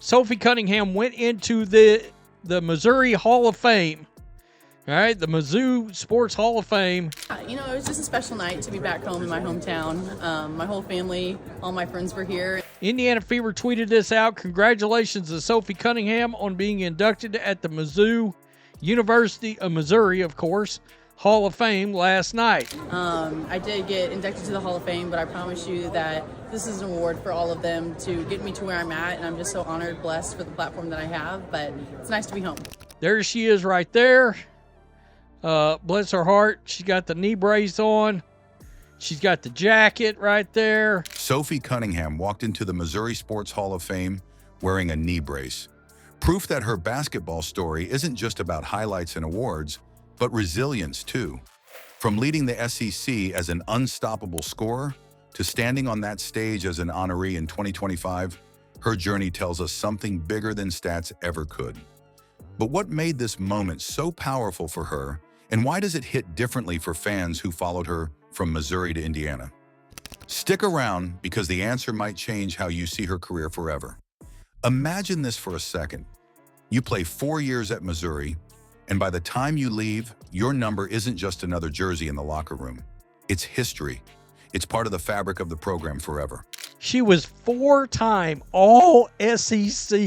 Sophie Cunningham went into the Missouri Hall of Fame. All right, the Mizzou Sports Hall of Fame. You know, it was just a special night to be back home in my hometown. My whole family, all my friends were here. Indiana Fever tweeted this out. Congratulations to Sophie Cunningham on being inducted at the Mizzou University of Missouri, of course, Hall of Fame last night. I did get inducted to the Hall of Fame, but I promise you that this is an award for all of them to get me to where I'm at, and I'm just so honored, blessed for the platform that I have, but it's nice to be home. There she is right there. Bless her heart. She's got the knee brace on. She's got the jacket right there. Sophie Cunningham walked into the Missouri Sports Hall of Fame wearing a knee brace. Proof that her basketball story isn't just about highlights and awards, but resilience too. From leading the SEC as an unstoppable scorer to standing on that stage as an honoree in 2025, her journey tells us something bigger than stats ever could. But what made this moment so powerful for her, and why does it hit differently for fans who followed her from Missouri to Indiana? Stick around, because the answer might change how you see her career forever. Imagine this for a second. You play 4 years at Missouri, and by the time you leave, your number isn't just another jersey in the locker room. It's history. It's part of the fabric of the program forever. She was 4-time All-SEC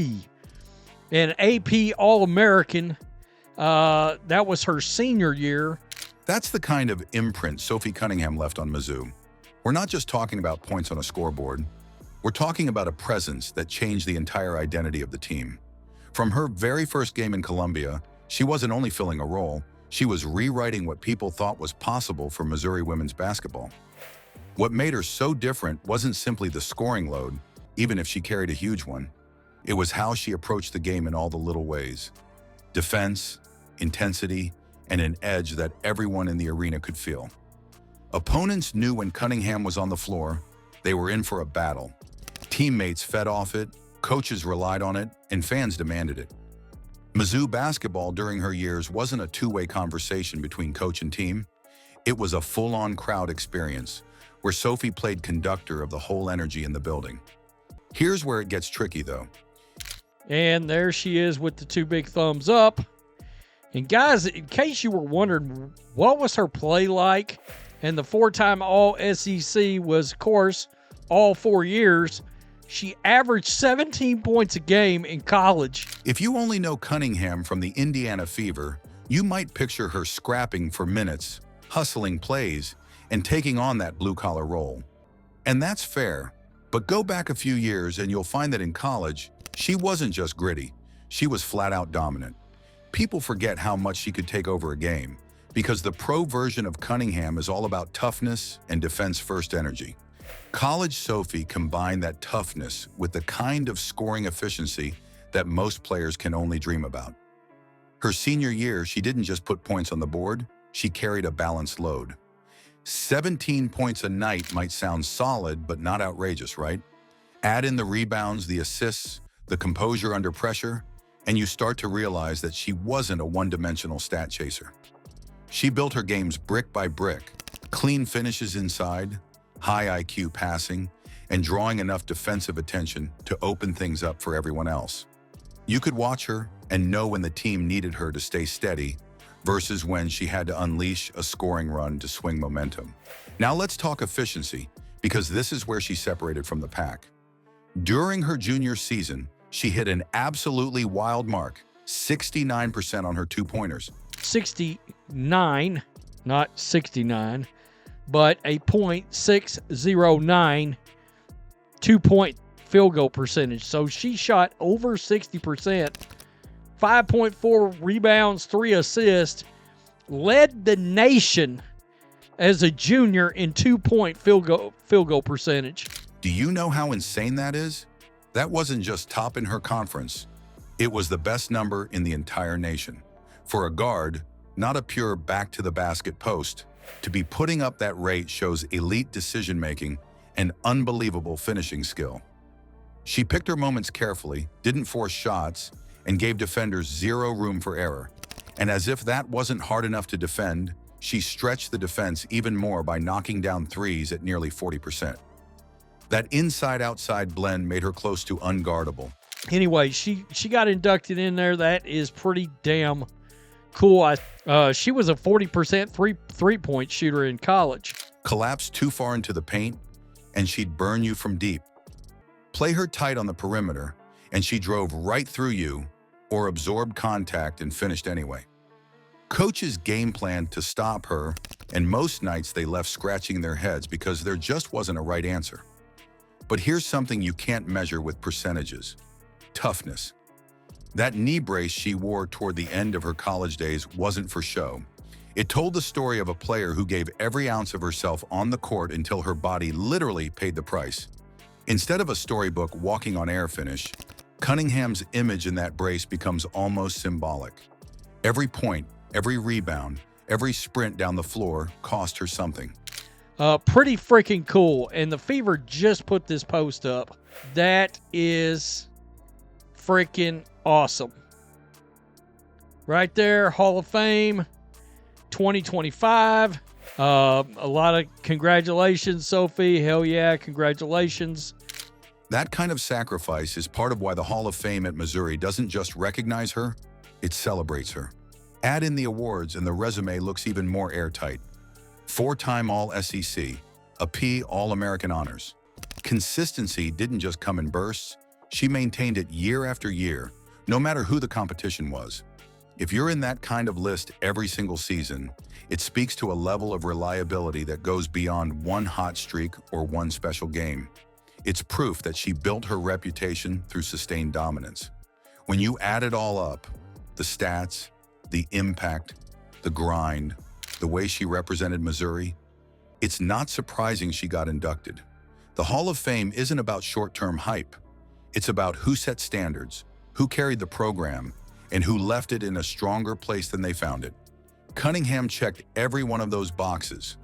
and AP All-American. That was her senior year. That's the kind of imprint Sophie Cunningham left on Mizzou. We're not just talking about points on a scoreboard. We're talking about a presence that changed the entire identity of the team. From her very first game in Columbia, she wasn't only filling a role, she was rewriting what people thought was possible for Missouri women's basketball. What made her so different wasn't simply the scoring load, even if she carried a huge one. It was how she approached the game in all the little ways. Defense, intensity, and an edge that everyone in the arena could feel. Opponents knew when Cunningham was on the floor, they were in for a battle. Teammates fed off it, coaches relied on it, and fans demanded it. Mizzou basketball during her years wasn't a two-way conversation between coach and team. It was a full-on crowd experience, where Sophie played conductor of the whole energy in the building. Here's where it gets tricky, though. And there she is with the two big thumbs up. And guys, in case you were wondering what was her play like, and the 4-time All-SEC was, of course, all 4 years, she averaged 17 points a game in college. If you only know Cunningham from the Indiana Fever, you might picture her scrapping for minutes, hustling plays, and taking on that blue-collar role. And that's fair, but go back a few years and you'll find that in college, she wasn't just gritty, she was flat-out dominant. People forget how much she could take over a game, because the pro version of Cunningham is all about toughness and defense-first energy. College Sophie combined that toughness with the kind of scoring efficiency that most players can only dream about. Her senior year, she didn't just put points on the board, she carried a balanced load. 17 points a night might sound solid, but not outrageous, right? Add in the rebounds, the assists, the composure under pressure, and you start to realize that she wasn't a one-dimensional stat chaser. She built her games brick by brick, clean finishes inside, high IQ passing, and drawing enough defensive attention to open things up for everyone else. You could watch her and know when the team needed her to stay steady versus when she had to unleash a scoring run to swing momentum. Now let's talk efficiency, because this is where she separated from the pack. During her junior season, she hit an absolutely wild mark, 69% on her two-pointers. 69, not 69, but a .609 two-point field goal percentage. So she shot over 60%, 5.4 rebounds, 3 assists, led the nation as a junior in two-point field goal percentage. Do you know how insane that is? That wasn't just top in her conference. It was the best number in the entire nation. For a guard, not a pure back-to-the-basket post, to be putting up that rate shows elite decision-making and unbelievable finishing skill. She picked her moments carefully, didn't force shots, and gave defenders zero room for error. And as if that wasn't hard enough to defend, she stretched the defense even more by knocking down threes at nearly 40%. That inside-outside blend made her close to unguardable, Anyway, she got inducted in there. That is pretty damn cool. She was a 40% three-point shooter in college. Collapse too far into the paint, and she'd burn you from deep. Play her tight on the perimeter, and she drove right through you or absorbed contact and finished anyway. Coaches game planned to stop her, and most nights they left scratching their heads because there just wasn't a right answer. But here's something you can't measure with percentages: toughness. That knee brace she wore toward the end of her college days wasn't for show. It told the story of a player who gave every ounce of herself on the court until her body literally paid the price. Instead of a storybook walking on air finish, Cunningham's image in that brace becomes almost symbolic. Every point, every rebound, every sprint down the floor cost her something. Pretty freaking cool. And the Fever just put this post up. That is freaking awesome. Right there, Hall of Fame 2025. A lot of congratulations, Sophie. Hell yeah, congratulations. That kind of sacrifice is part of why the Hall of Fame at Missouri doesn't just recognize her, it celebrates her. Add in the awards and the resume looks even more airtight. 4-time All-SEC, a P All-American honors. Consistency didn't just come in bursts, she maintained it year after year, no matter who the competition was. If you're in that kind of list every single season, it speaks to a level of reliability that goes beyond one hot streak or one special game. It's proof that she built her reputation through sustained dominance. When you add it all up, the stats, the impact, the grind, the way she represented Missouri, it's not surprising she got inducted. The Hall of Fame isn't about short-term hype. It's about who set standards, who carried the program, and who left it in a stronger place than they found it. Cunningham checked every one of those boxes.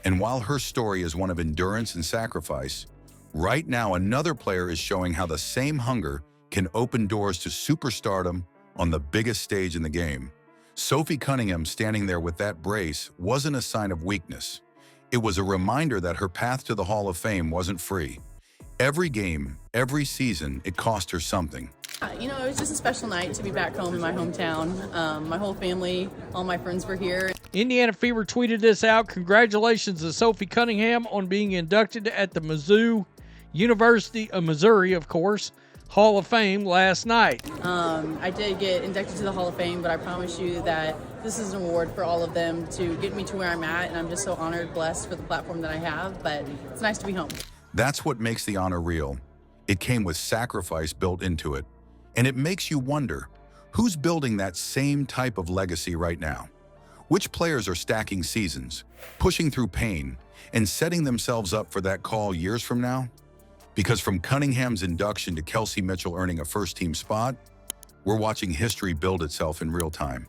And while her story is one of endurance and sacrifice, right now another player is showing how the same hunger can open doors to superstardom on the biggest stage in the game. Sophie Cunningham standing there with that brace wasn't a sign of weakness. It was a reminder that her path to the Hall of Fame wasn't free. Every game, every season, it cost her something. It was just a special night to be back home in my hometown. My whole family, all my friends were here. Indiana Fever tweeted this out. Congratulations to Sophie Cunningham on being inducted at the Mizzou University of Missouri, of course, Hall of Fame last night. I did get inducted to the Hall of Fame, but I promise you that this is an award for all of them to get me to where I'm at, and I'm just so honored, blessed for the platform that I have, but it's nice to be home. That's what makes the honor real. It came with sacrifice built into it. And it makes you wonder, who's building that same type of legacy right now? Which players are stacking seasons, pushing through pain, and setting themselves up for that call years from now? Because from Cunningham's induction to Kelsey Mitchell earning a first-team spot, we're watching history build itself in real time.